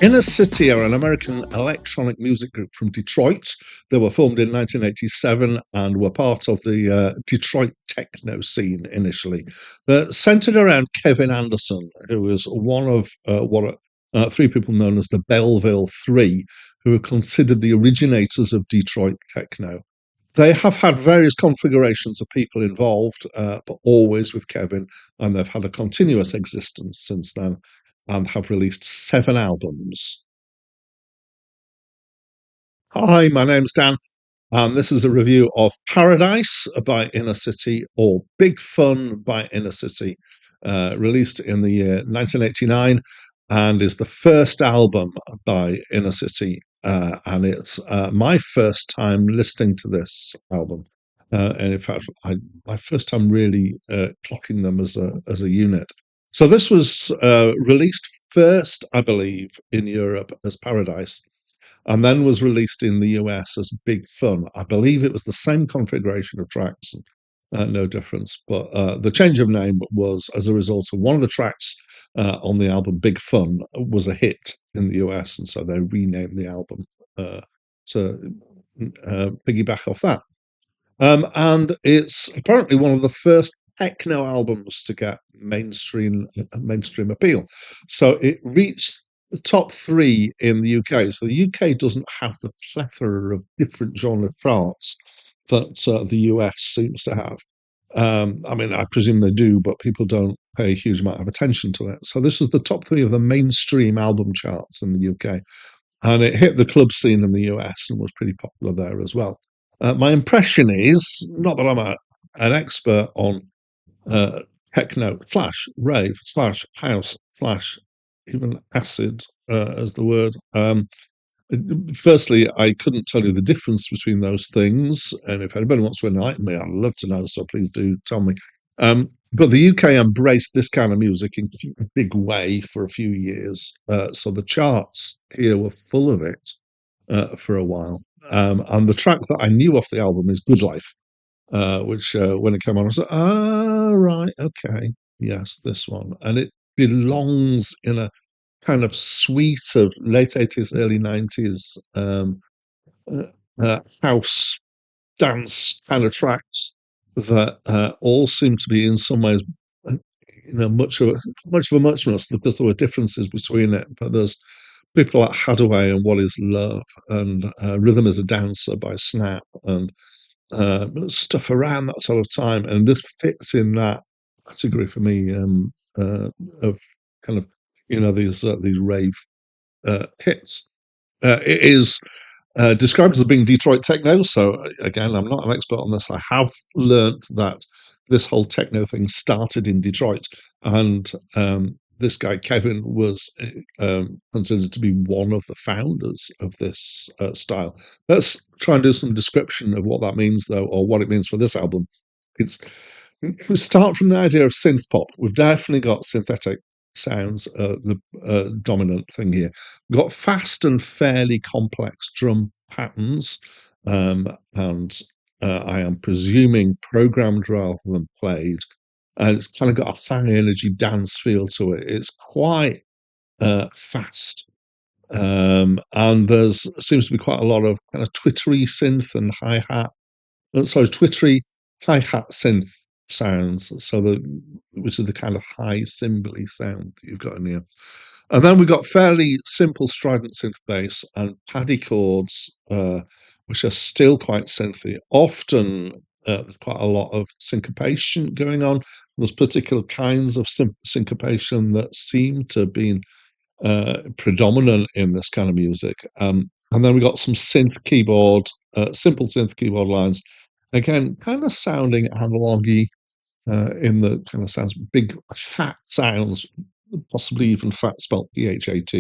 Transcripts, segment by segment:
Inner City are an American electronic music group from Detroit. They were formed in 1987 and were part of the Detroit techno scene initially. They're centered around Kevin Anderson, who is one of what three people known as the Belleville Three, who are considered the originators of Detroit techno. They have had various configurations of people involved, but always with Kevin, and they've had a continuous existence since then and have released 7 albums. Hi, my name's Dan, and this is a review of Paradise by Inner City, or Big Fun by Inner City, released in the year 1989, and is the first album by Inner City. And it's my first time listening to this album. And in fact, my first time really clocking them as a unit. So this was released first, I believe, in Europe as Paradise, and then was released in the US as Big Fun. I believe it was the same configuration of tracks, no difference. But the change of name was as a result of one of the tracks on the album Big Fun was a hit in the US, and so they renamed the album to piggyback off that. And it's apparently one of the first techno albums to get mainstream appeal. So it reached the top three in the UK. So the UK doesn't have the plethora of different genre charts that the US seems to have. I mean, I presume they do, but people don't pay a huge amount of attention to it. So this is the top three of the mainstream album charts in the UK, and it hit the club scene in the US and was pretty popular there as well. My impression is not that an expert on uh, techno, flash, rave, slash house, slash even acid as the word. Firstly, I couldn't tell you the difference between those things, and if anybody wants to enlighten me, I'd love to know. So please do tell me. But the UK embraced this kind of music in a big way for a few years. So the charts here were full of it for a while. And the track that I knew off the album is Good Life, which when it came on, I was like, ah, right, okay, yes, this one. And it belongs in a kind of suite of late 80s, early 90s uh, house dance kind of tracks that all seem to be in some ways, much of a muchness because there were differences between it. But there's people like Hadaway and What Is Love, and Rhythm Is a Dancer by Snap, and stuff around that sort of time. And this fits in that category for me, of kind of these rave hits. It is described as being Detroit techno. So again, I'm not an expert on this. I have learnt that this whole techno thing started in Detroit, and this guy Kevin was considered to be one of the founders of this style. Let's try and do some description of what that means, though, or what it means for this album. It's we start from the idea of synth pop. We've definitely got synthetic sounds, the dominant thing here. We've got fast and fairly complex drum patterns, and I am presuming programmed rather than played. And it's kind of got a high energy dance feel to it. It's quite fast. And there's seems to be quite a lot of kind of twittery synth and hi hat, sorry, twittery hi-hat synth sounds. So which is the kind of high cymbally sound that you've got in here. And then we've got fairly simple strident synth bass and paddy chords, which are still quite synthy. Often there's quite a lot of syncopation going on. There's particular kinds of syncopation that seem to have been predominant in this kind of music. And then we got some synth keyboard, simple synth keyboard lines. Again, kind of sounding analogy in the kind of sounds, big fat sounds, possibly even fat spelt PHAT.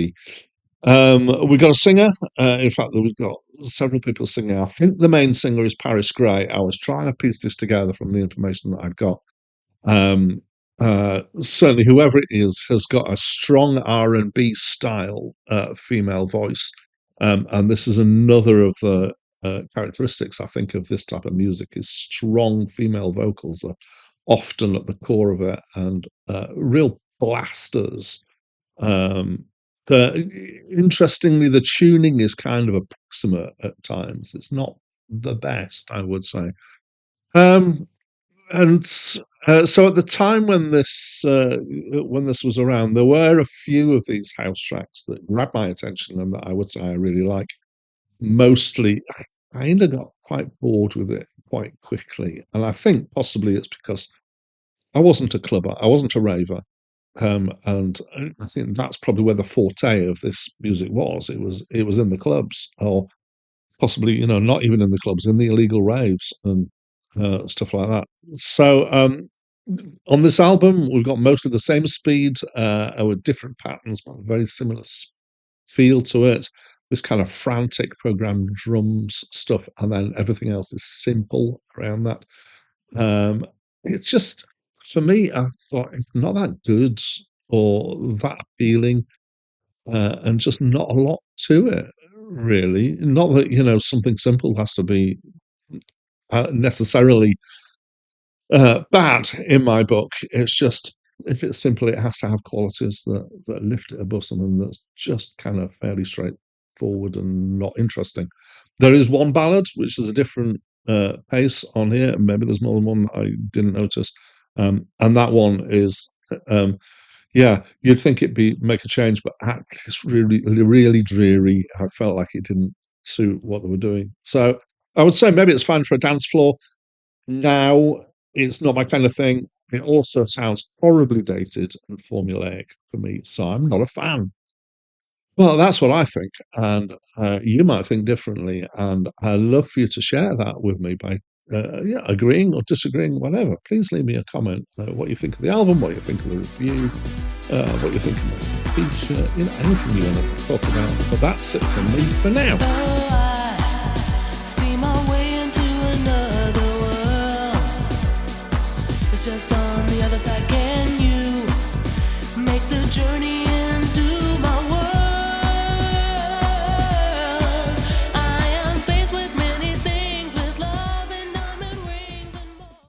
We've got a singer. In fact, we've got several people singing. I think the main singer is Paris Gray. I was trying to piece this together from the information that I've got. Certainly, whoever it is has got a strong R&B style female voice, and this is another of the characteristics I think of this type of music is strong female vocals are often at the core of it, and real blasters. Um, interestingly, the tuning is kind of approximate at times. It's not the best, I would say. Um, and so at the time when this was around, there were a few of these house tracks that grabbed my attention and that I would say I really like. Mostly, I ended up quite bored with it quite quickly, and I think possibly it's because I wasn't a clubber, I wasn't a raver, and I think that's probably where the forte of this music was. It was in the clubs, or possibly not even in the clubs, in the illegal raves and stuff like that. So on this album, we've got mostly the same speed with different patterns, but very similar feel to it. This kind of frantic programmed drums stuff, and then everything else is simple around that. Um, it's just for me, I thought it's not that good or that appealing, and just not a lot to it, really. Not that something simple has to be necessarily bad in my book. It's just if it's simple, it has to have qualities that lift it above something that's just kind of fairly straightforward and not interesting. There is one ballad which is a different pace on here, and maybe there's more than one that I didn't notice. And that one is, yeah, you'd think it'd be make a change, but it's really, really dreary. I felt like it didn't suit what they were doing. So I would say maybe it's fine for a dance floor. Now, it's not my kind of thing. It also sounds horribly dated and formulaic for me, so I'm not a fan. Well, that's what I think, and you might think differently. And I'd love for you to share that with me by, yeah, agreeing or disagreeing, whatever. Please leave me a comment. What you think of the album, what you think of the review, what you think of my feature, anything you want to talk about. But that's it from me for now.